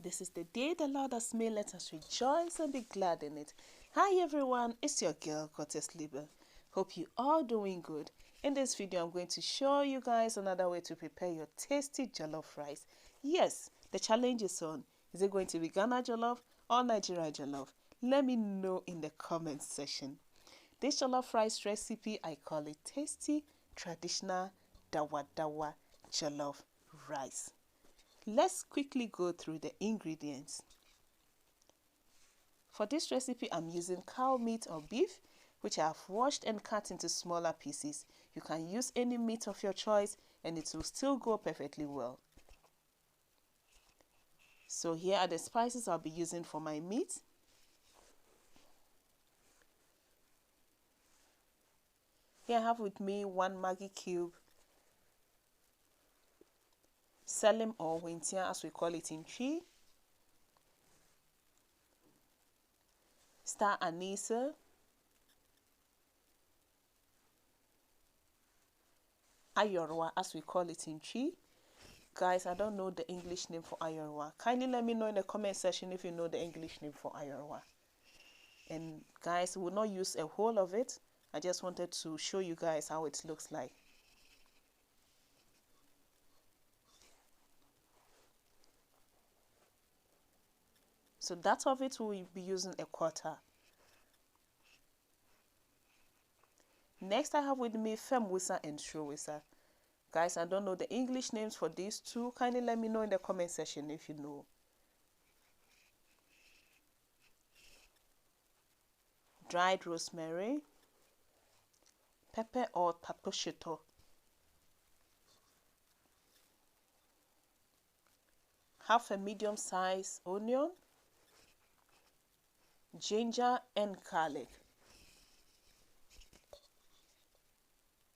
This is the day the Lord has made. Let us rejoice and be glad in it. Hi everyone, it's your girl Goddess Liber. Hope you are doing good. In this video, I'm going to show you guys another way to prepare your tasty jollof rice. Yes, the challenge is on. Is it going to be Ghana jollof or Nigeria jollof? Let me know in the comments section. This jollof rice recipe, I call it tasty, traditional Dawadawa jollof rice. Let's quickly go through the ingredients. For this recipe, I'm using cow meat or beef, which I have washed and cut into smaller pieces. You can use any meat of your choice and it will still go perfectly well. So here are the spices I'll be using for my meat. Here I have with me 1 Maggi cube, selim or wintia as we call it in Chi, star anise, ayorwa as we call it in Chi. Guys, I don't know the English name for ayorwa. Kindly let me know in the comment section if you know the English name for ayorwa. And guys, we'll not use a whole of it. I just wanted to show you guys how it looks like. So that of it we'll be using a quarter. Next, I have with me femwisa and showisa. Guys, I don't know the English names for these two. Kindly let me know in the comment section if you know. Dried rosemary, pepper or taposhito, half a medium-sized onion, ginger and garlic.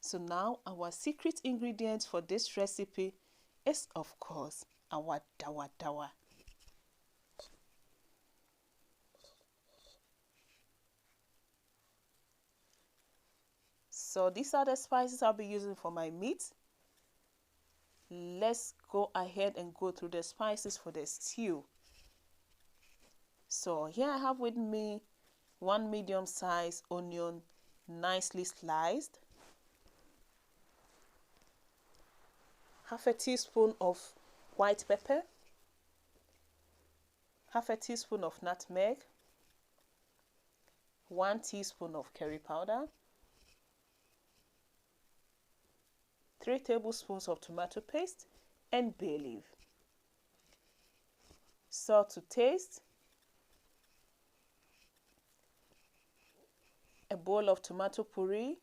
So now our secret ingredient for this recipe is of course our dawadawa. So these are the spices I'll be using for my meat. Let's go ahead and go through the spices for the stew. So here I have with me 1 medium-sized onion, nicely sliced, half a teaspoon of white pepper, half a teaspoon of nutmeg, 1 teaspoon of curry powder, 3 tablespoons of tomato paste and bay leaf, salt to taste, a bowl of tomato puree,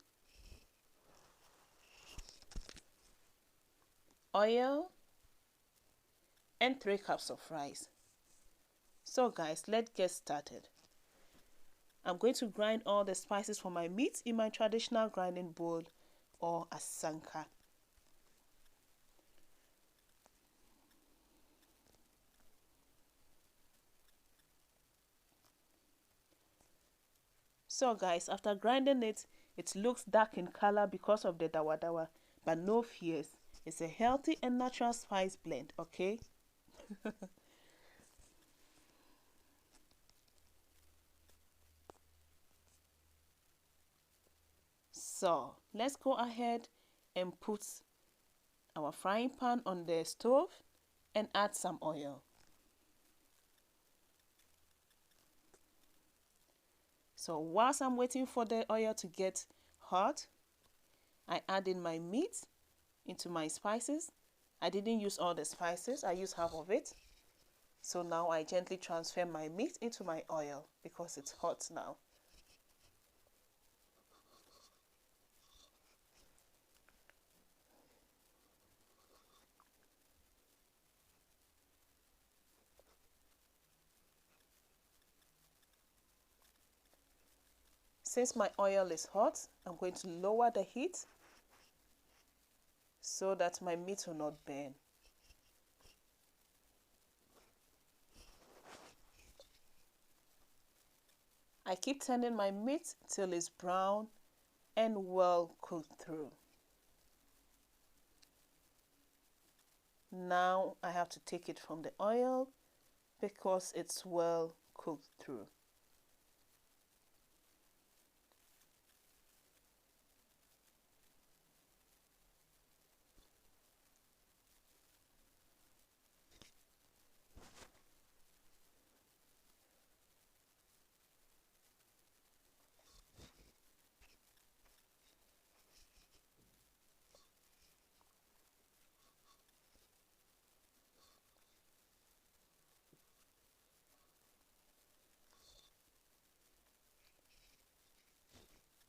oil, and 3 cups of rice. So guys, let's get started. I'm going to grind all the spices for my meat in my traditional grinding bowl or a sanka. So guys, after grinding it, it looks dark in color because of the dawadawa, but no fears. It's a healthy and natural spice blend, okay? So let's go ahead and put our frying pan on the stove and add some oil. So whilst I'm waiting for the oil to get hot, I add in my meat into my spices. I didn't use all the spices, I used half of it. So now I gently transfer my meat into my oil because it's hot now. Since my oil is hot, I'm going to lower the heat so that my meat will not burn. I keep turning my meat till it's brown and well cooked through. Now I have to take it from the oil because it's well cooked through.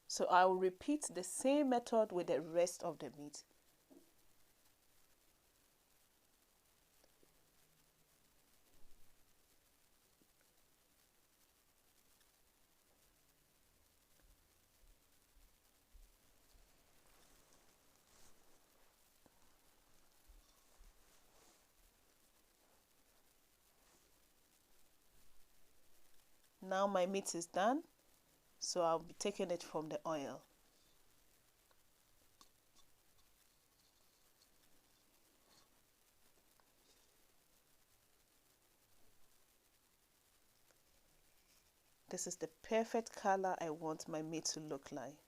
So I will repeat the same method with the rest of the meat. Now my meat is done, so I'll be taking it from the oil. This is the perfect color I want my meat to look like.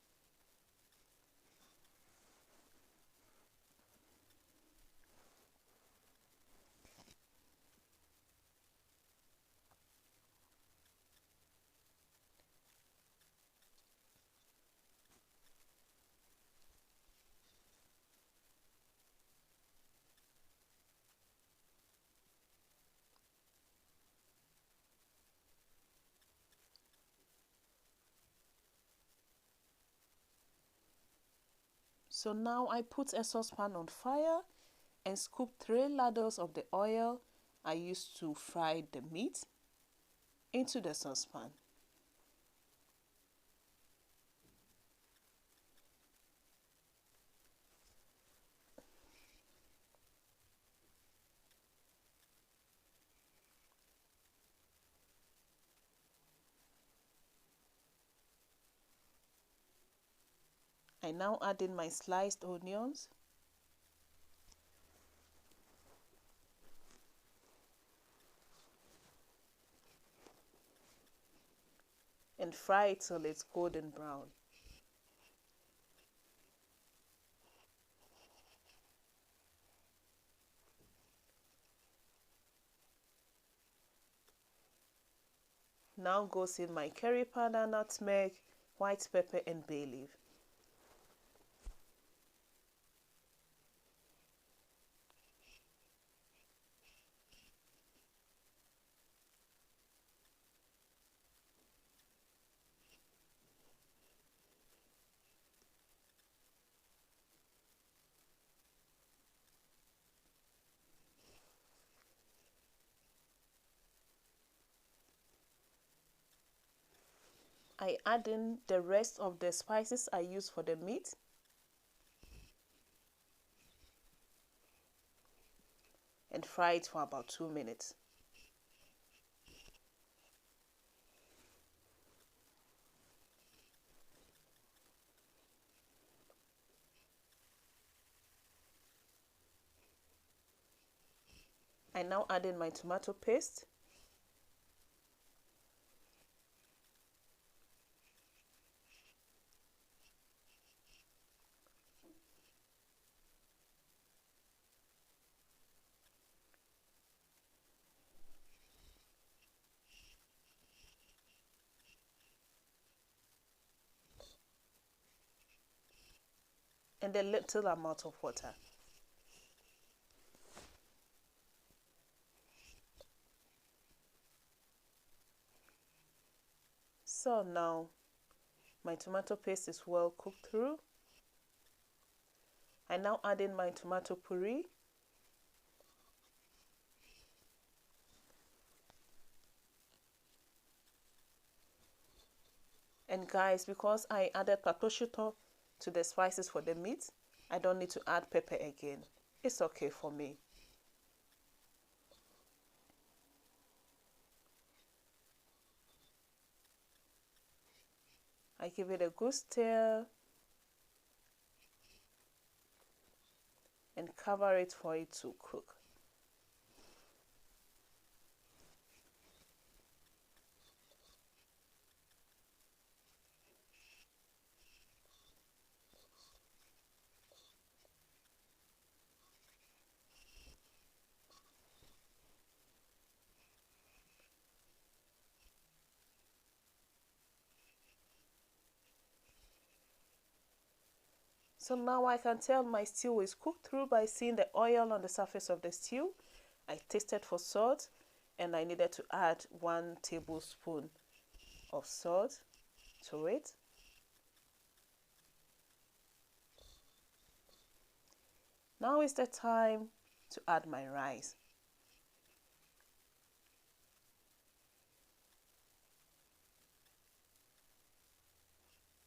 So now I put a saucepan on fire and scoop 3 ladles of the oil I used to fry the meat into the saucepan. I now add in my sliced onions, and fry it till it's golden brown. Now goes in my curry powder, nutmeg, white pepper and bay leaf. I add in the rest of the spices I use for the meat and fry it for about 2 minutes. I now add in my tomato paste, and a little amount of water. So now my tomato paste is well cooked through. I now add in my tomato puree, and guys, because I added prosciutto to the spices for the meat, I don't need to add pepper again. It's okay for me. I give it a good stir and cover it for it to cook. So now I can tell my stew is cooked through by seeing the oil on the surface of the stew. I tasted for salt and I needed to add 1 tablespoon of salt to it. Now is the time to add my rice.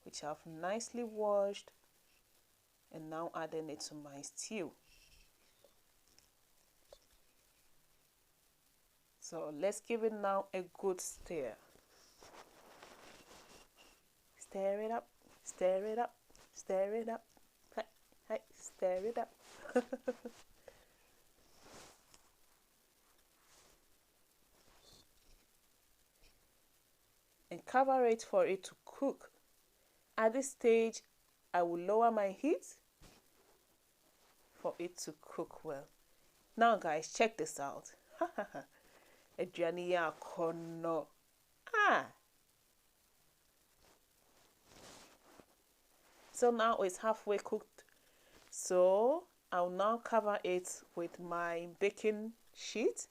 Which I've nicely washed and now adding it to my stew. So let's give it now a good stir. Stir it up, stir it up, stir it up. Hey, hey, stir it up. And cover it for it to cook. At this stage, I will lower my heat for it to cook well. Now guys, check this out. So now it's halfway cooked. So I'll now cover it with my baking sheet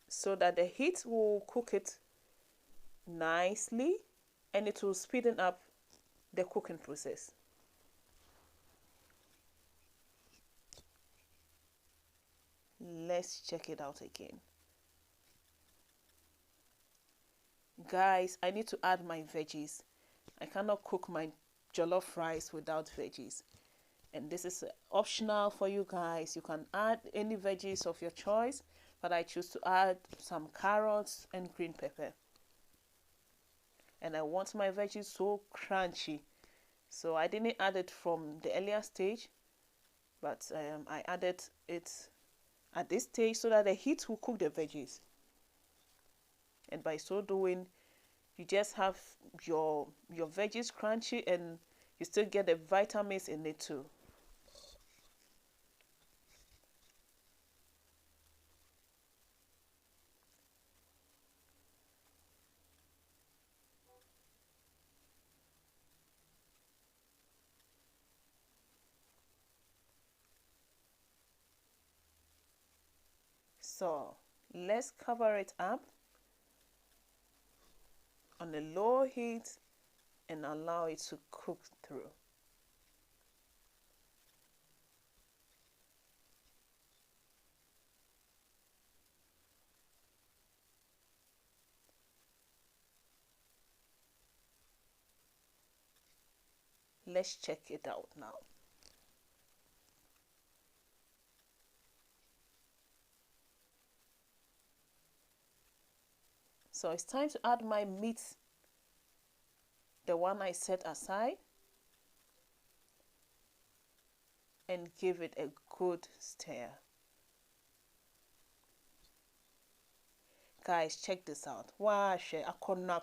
so that the heat will cook it nicely and it will speeden up the cooking process. Let's check it out again. Guys, I need to add my veggies. I cannot cook my jollof rice without veggies. And this is optional for you guys. You can add any veggies of your choice, but I choose to add some carrots and green pepper. And I want my veggies so crunchy. So I didn't add it from the earlier stage, but I added it at this stage so that the heat will cook the veggies. And by so doing, you just have your veggies crunchy and you still get the vitamins in it too. So let's cover it up on a low heat and allow it to cook through. Let's check it out now. So it's time to add my meat, the one I set aside, and give it a good stir. Guys, check this out. Wow, akonna